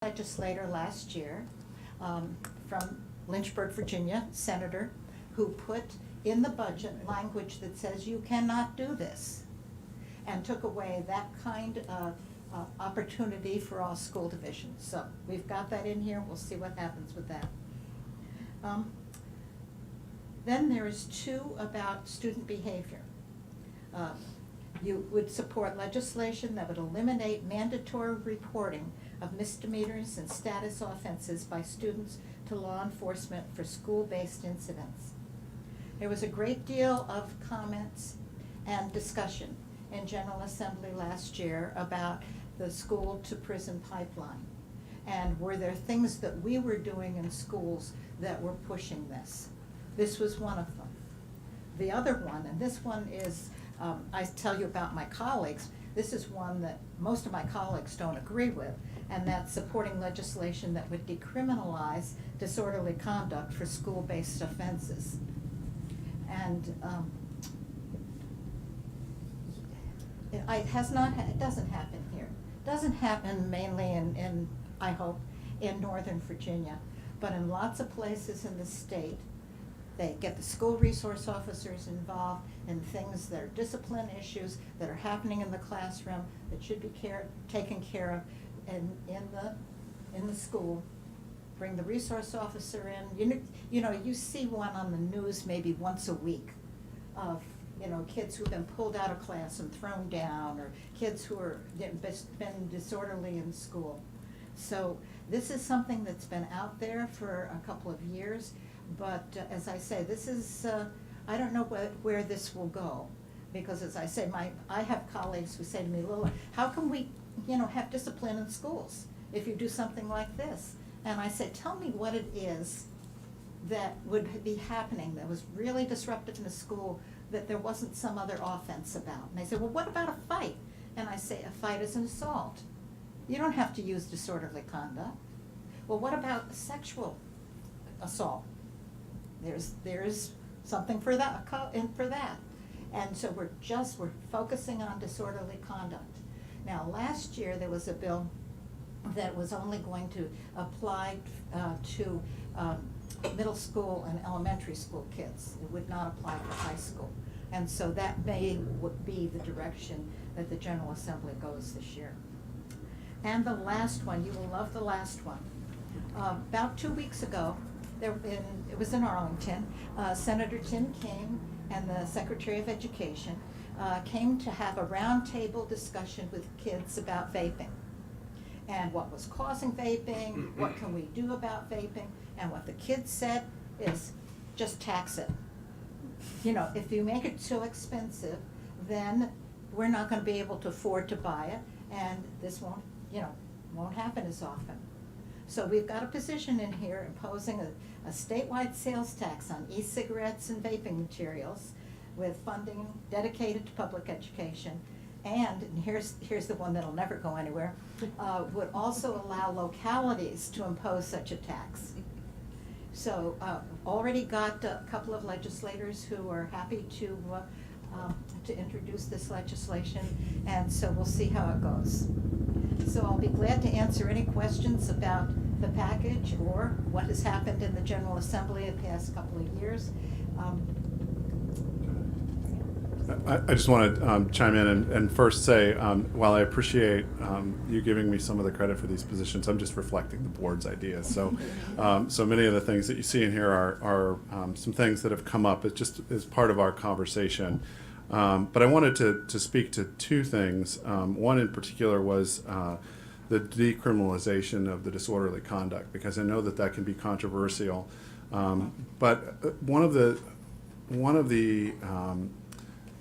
Legislator last year from Lynchburg, Virginia, senator, who put in the budget language that says you cannot do this, and took away that kind of opportunity for all school divisions. So we've got that in here. We'll see what happens with that. Then there is two about student behavior. You would support legislation that would eliminate mandatory reporting of misdemeanors and status offenses by students to law enforcement for school-based incidents. There was a great deal of comments and discussion in General Assembly last year about the school-to-prison pipeline. And were there things that we were doing in schools that were pushing this? This was one of them. The other one, and this one is, I tell you about my colleagues, this is one that most of my colleagues don't agree with, and that's supporting legislation that would decriminalize disorderly conduct for school-based offenses. And it doesn't happen here. It doesn't happen mainly in, I hope, in Northern Virginia, but in lots of places in the state. They get the school resource officers involved in things that are discipline issues that are happening in the classroom that should be taken care of in the school. Bring the resource officer in. You see one on the news maybe once a week of kids who've been pulled out of class and thrown down, or kids who are been disorderly in school. So this is something that's been out there for a couple of years. But as I say, this is, I don't know where this will go. Because as I say, I have colleagues who say to me, Lila, how can we have discipline in schools if you do something like this? And I say, tell me what it is that would be happening that was really disruptive in the school that there wasn't some other offense about. And they say, well, what about a fight? And I say, a fight is an assault. You don't have to use disorderly conduct. Well, what about sexual assault? There's something for that, and so we're focusing on disorderly conduct. Now, last year there was a bill that was only going to apply to middle school and elementary school kids. It would not apply for high school, and so that would be the direction that the General Assembly goes this year. And the last one, you will love the last one. About 2 weeks ago, it was in Arlington, Senator Tim King and the Secretary of Education came to have a roundtable discussion with kids about vaping and what was causing vaping, what can we do about vaping, and what the kids said is just tax it. If you make it too expensive, then we're not going to be able to afford to buy it, and this won't happen as often. So we've got a position in here imposing a statewide sales tax on e-cigarettes and vaping materials with funding dedicated to public education. And here's the one that'll never go anywhere, would also allow localities to impose such a tax. So already got a couple of legislators who are happy to introduce this legislation, and so we'll see how it goes. So I'll be glad to answer any questions about the package or what has happened in the General Assembly the past couple of years. I just want to chime in and first say, while I appreciate you giving me some of the credit for these positions, I'm just reflecting the board's ideas. So, so many of the things that you see in here are some things that have come up as part of our conversation. But I wanted to speak to two things. One in particular was the decriminalization of the disorderly conduct, because I know that can be controversial. But one of the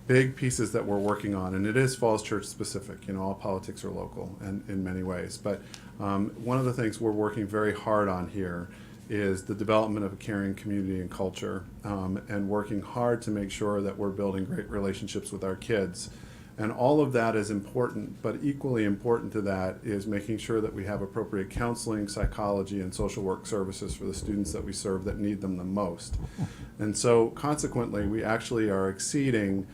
big pieces that we're working on, and it is Falls Church specific, all politics are local and in many ways, but one of the things we're working very hard on here is the development of a caring community and culture, and working hard to make sure that we're building great relationships with our kids. And all of that is important, but equally important to that is making sure that we have appropriate counseling, psychology, and social work services for the students that we serve that need them the most. And so consequently, we actually are exceeding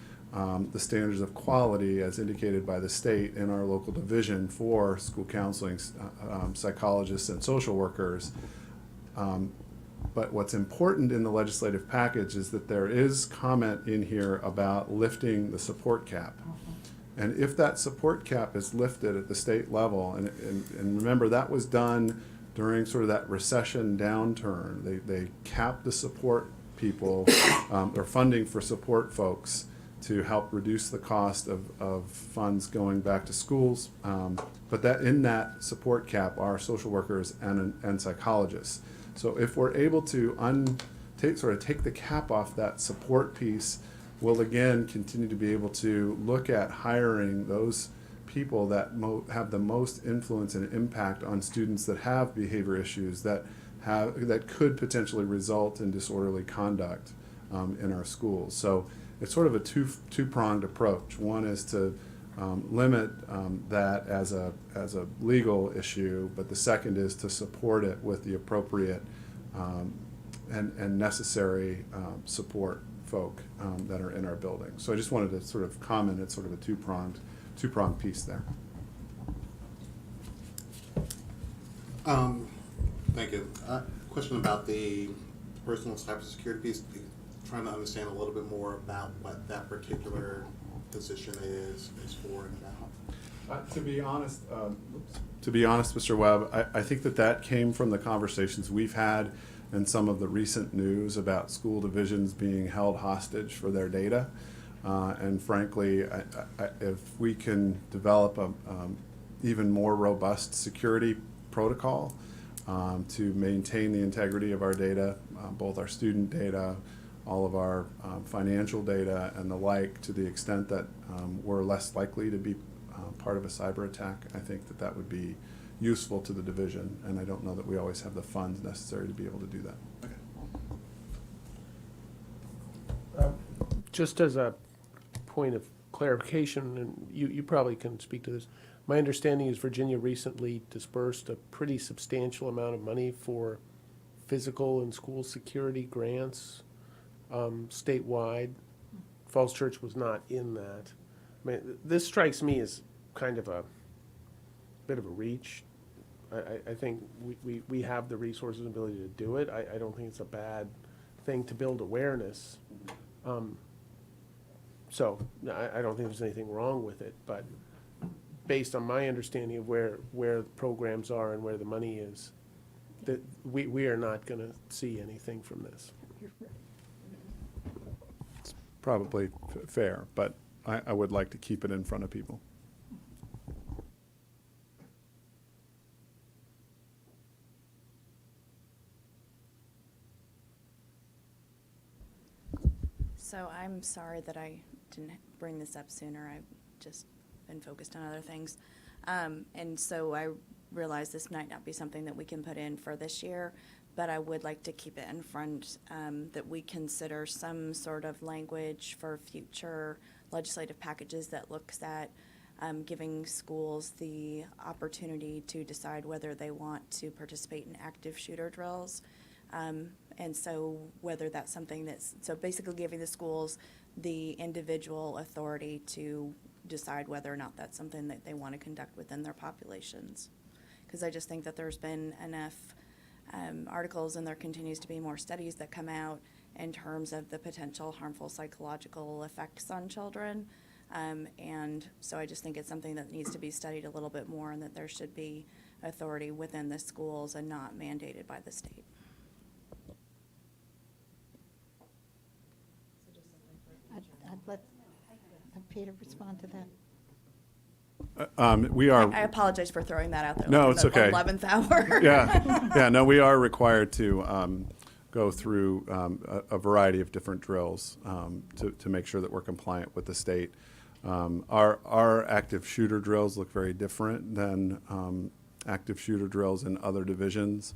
the standards of quality as indicated by the state in our local division for school counseling, psychologists and social workers. But what's important in the legislative package is that there is comment in here about lifting the support cap. And if that support cap is lifted at the state level, and remember that was done during sort of that recession downturn, they capped the support people, or funding for support folks to help reduce the cost of funds going back to schools. But that in that support cap are social workers and psychologists. So if we're able to take the cap off that support piece, we'll again continue to be able to look at hiring those people that have the most influence and impact on students that have behavior issues that could potentially result in disorderly conduct in our schools. So it's sort of a two-pronged approach. One is to limit that as a legal issue, but the second is to support it with the appropriate and necessary support folk that are in our building. So I just wanted to sort of comment. It's sort of a two-pronged piece there. Thank you. Question about the personal cybersecurity piece. Trying to understand a little bit more about what that particular position is for and about. To be honest, Mr. Webb, I think that came from the conversations we've had and some of the recent news about school divisions being held hostage for their data. And frankly, if we can develop a even more robust security protocol to maintain the integrity of our data, both our student data, all of our financial data and the like, to the extent that we're less likely to be part of a cyber attack, I think that would be useful to the division, and I don't know that we always have the funds necessary to be able to do that. Okay. Just as a point of clarification, and you probably can speak to this, my understanding is Virginia recently dispersed a pretty substantial amount of money for physical and school security grants statewide. Falls Church was not in that. I mean, this strikes me as kind of a bit of a reach. I think we have the resources and ability to do it. I don't think it's a bad thing to build awareness. So I don't think there's anything wrong with it, but based on my understanding of where the programs are and where the money is, that we are not going to see anything from this. Probably fair, but I would like to keep it in front of people. So I'm sorry that I didn't bring this up sooner. I've just been focused on other things. And so I realize this might not be something that we can put in for this year, but I would like to keep it in front, that we consider some sort of language for future legislative packages that looks at giving schools the opportunity to decide whether they want to participate in active shooter drills. And so whether that's something so basically giving the schools the individual authority to decide whether or not that's something that they want to conduct within their populations. Because I just think that there's been enough articles, and there continues to be more studies that come out in terms of the potential harmful psychological effects on children. And so I just think it's something that needs to be studied a little bit more, and that there should be authority within the schools and not mandated by the state. I'd let Peter respond to that. We are. I apologize for throwing that out there. No, like it's the okay. 11th hour. Yeah. No, we are required to go through a variety of different drills to make sure that we're compliant with the state. Our active shooter drills look very different than active shooter drills in other divisions.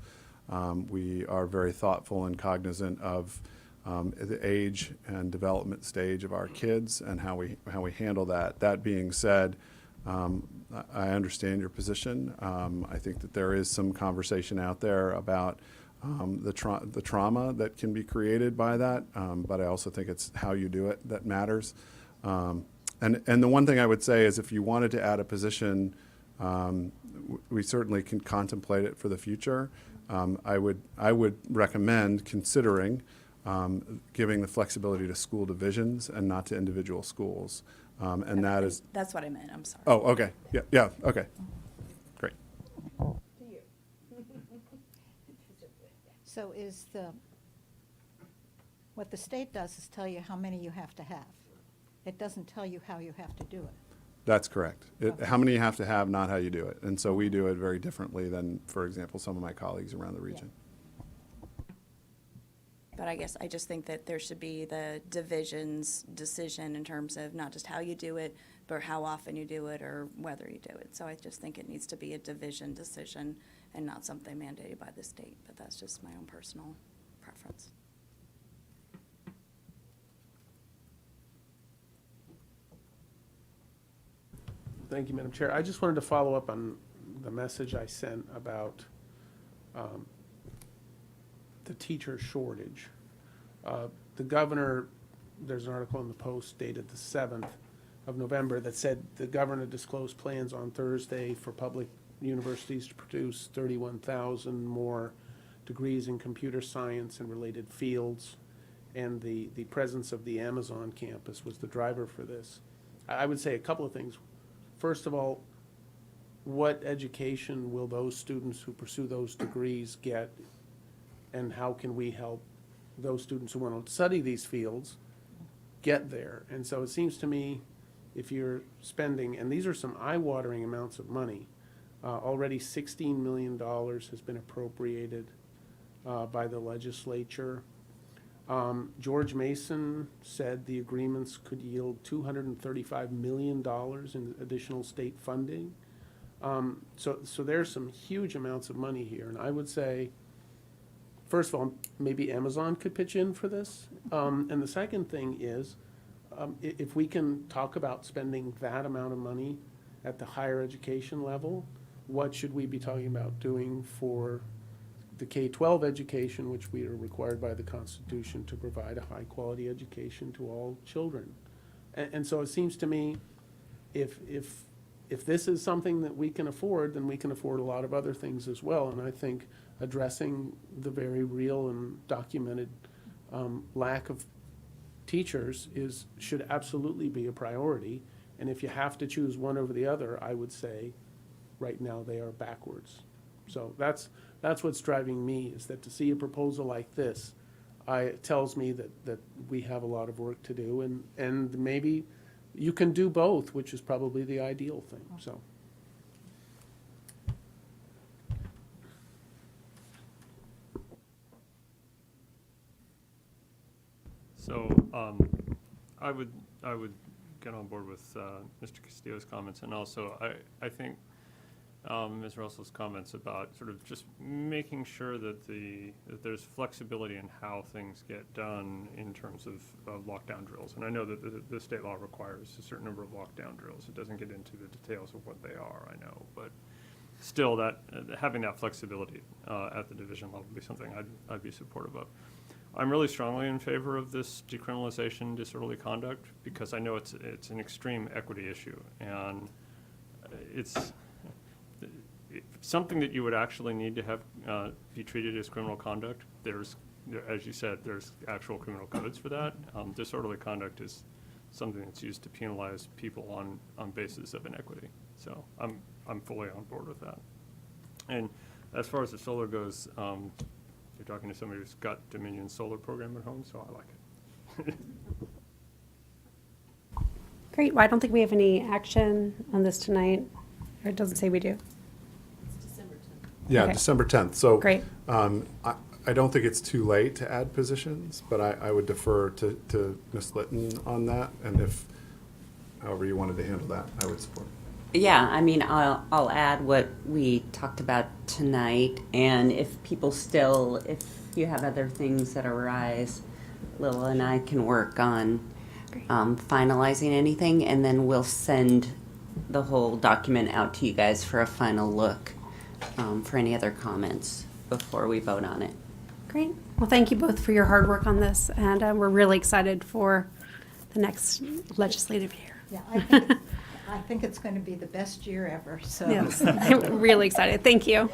We are very thoughtful and cognizant of the age and development stage of our kids and how we handle that. That being said, I understand your position. I think that there is some conversation out there about the trauma that can be created by that, but I also think it's how you do it that matters. And the one thing I would say is if you wanted to add a position, we certainly can contemplate it for the future. I would recommend considering giving the flexibility to school divisions and not to individual schools. And that is, That's what I meant, I'm sorry. oh, okay, yeah, okay, great. So what the state does is tell you how many you have to have. It doesn't tell you how you have to do it. That's correct. Okay. How many you have to have, not how you do it. And so we do it very differently than, for example, some of my colleagues around the region. But I guess I just think that there should be the division's decision in terms of not just how you do it, but how often you do it or whether you do it. So I just think it needs to be a division decision and not something mandated by the state, but that's just my own personal preference. Thank you, Madam Chair. I just wanted to follow up on the message I sent about the teacher shortage. The governor, there's an article in the Post dated the 7th of November that said the governor disclosed plans on Thursday for public universities to produce 31,000 more degrees in computer science and related fields. And the presence of the Amazon campus was the driver for this. I would say a couple of things. First of all, what education will those students who pursue those degrees get? And how can we help those students who want to study these fields get there? And so it seems to me, if you're spending, and these are some eye-watering amounts of money, already $16 million has been appropriated by the legislature. George Mason said the agreements could yield $235 million in additional state funding. So there's some huge amounts of money here, and I would say, first of all, maybe Amazon could pitch in for this. And the second thing is, if we can talk about spending that amount of money at the higher education level, what should we be talking about doing for the K-12 education, which we are required by the Constitution to provide a high-quality education to all children? And so it seems to me, if this is something that we can afford, then we can afford a lot of other things as well. And I think addressing the very real and documented lack of teachers should absolutely be a priority. And if you have to choose one over the other, I would say right now they are backwards. So that's what's driving me, is that to see a proposal like this, it tells me that we have a lot of work to do, and maybe you can do both, which is probably the ideal thing, so. So I would get on board with Mr. Castillo's comments, and also I think Ms. Russell's comments about sort of just making sure that that there's flexibility in how things get done in terms of lockdown drills. And I know that the state law requires a certain number of lockdown drills. It doesn't get into the details of what they are, I know, but still, that having that flexibility at the division level would be something I'd be supportive of. I'm really strongly in favor of this decriminalization disorderly conduct because I know it's an extreme equity issue, and it's something that you would actually need to have be treated as criminal conduct. As you said, there's actual criminal codes for that. Disorderly conduct is something that's used to penalize people on basis of inequity. So I'm fully on board with that. And as far as the solar goes, you're talking to somebody who's got Dominion solar program at home, so I like it. Great. Well, I don't think we have any action on this tonight. Or it doesn't say we do. Yeah, Okay. December 10th. So Great. I don't think it's too late to add positions, but I would defer to Ms. Litton on that, and if, however you wanted to handle that, I would support it. Yeah, I mean, I'll add what we talked about tonight, and if you have other things that arise, Lila and I can work on finalizing anything, and then we'll send the whole document out to you guys for a final look for any other comments before we vote on it. Great. Well, thank you both for your hard work on this, and we're really excited for the next legislative year. Yeah, I think it's going to be the best year ever, so. Yes, I'm really excited. Thank you.